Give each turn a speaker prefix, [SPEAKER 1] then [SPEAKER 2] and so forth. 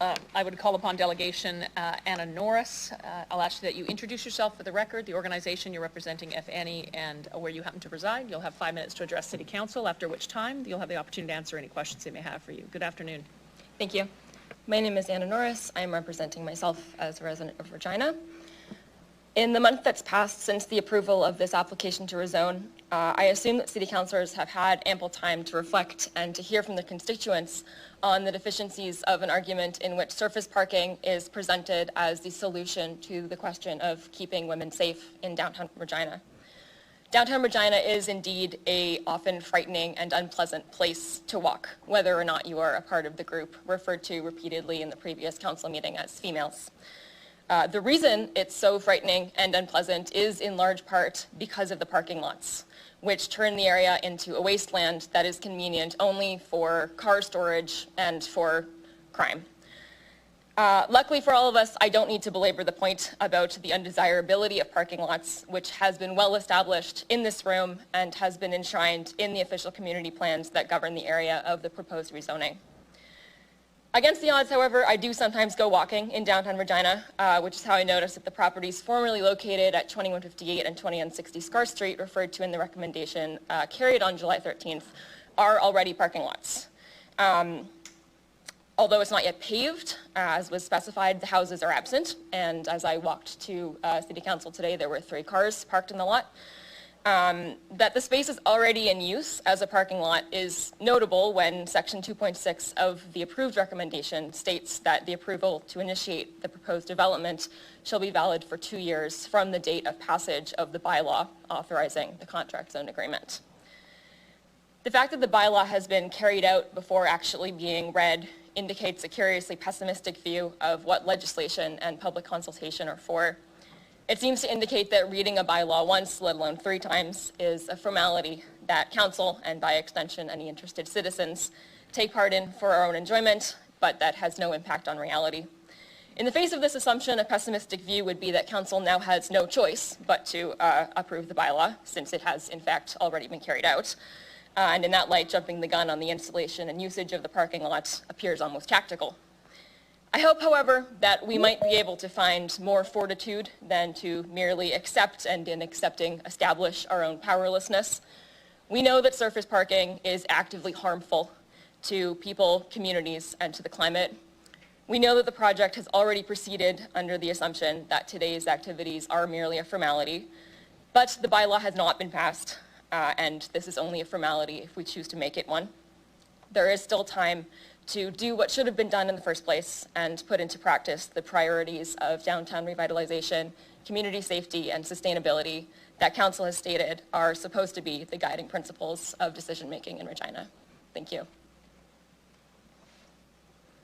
[SPEAKER 1] I would call upon Delegation Anna Norris. I'll ask you that you introduce yourself for the record, the organization you're representing, if any, and where you happen to reside. You'll have 5 minutes to address City Council, after which time you'll have the opportunity to answer any questions they may have for you. Good afternoon.
[SPEAKER 2] Thank you. My name is Anna Norris. I am representing myself as a resident of Regina. In the month that's passed since the approval of this application to rezone, I assume that City Councillors have had ample time to reflect and to hear from their constituents on the deficiencies of an argument in which surface parking is presented as the solution to the question of keeping women safe in downtown Regina. Downtown Regina is indeed a often frightening and unpleasant place to walk, whether or not you are a part of the group referred to repeatedly in the previous council meeting as females. The reason it's so frightening and unpleasant is in large part because of the parking lots, which turn the area into a wasteland that is convenient only for car storage and for crime. Luckily for all of us, I don't need to belabor the point about the undesirability of parking lots, which has been well established in this room and has been enshrined in the official community plans that govern the area of the proposed rezoning. Against the odds, however, I do sometimes go walking in downtown Regina, which is how I noticed that the properties formerly located at 2158 and 2160 Scarth Street, referred to in the recommendation carried on July 13th, are already parking lots. Although it's not yet paved, as was specified, the houses are absent, and as I walked to City Council today, there were 3 cars parked in the lot. That the space is already in use as a parking lot is notable when Section 2.6 of the approved recommendation states that the approval to initiate the proposed development shall be valid for 2 years from the date of passage of the bylaw authorizing the contract zone agreement. The fact that the bylaw has been carried out before actually being read indicates a curiously pessimistic view of what legislation and public consultation are for. It seems to indicate that reading a bylaw once, let alone 3 times, is a formality that council, and by extension any interested citizens, take part in for our own enjoyment, but that has no impact on reality. In the face of this assumption, a pessimistic view would be that council now has no choice but to approve the bylaw, since it has in fact already been carried out. And in that light, jumping the gun on the installation and usage of the parking lot appears almost tactical. I hope, however, that we might be able to find more fortitude than to merely accept and in accepting establish our own powerlessness. We know that surface parking is actively harmful to people, communities, and to the climate. We know that the project has already proceeded under the assumption that today's activities are merely a formality, but the bylaw has not been passed, and this is only a formality if we choose to make it one. There is still time to do what should have been done in the first place and put into practice the priorities of downtown revitalization, community safety, and sustainability that Council has stated are supposed to be the guiding principles of decision-making in Regina. Thank you.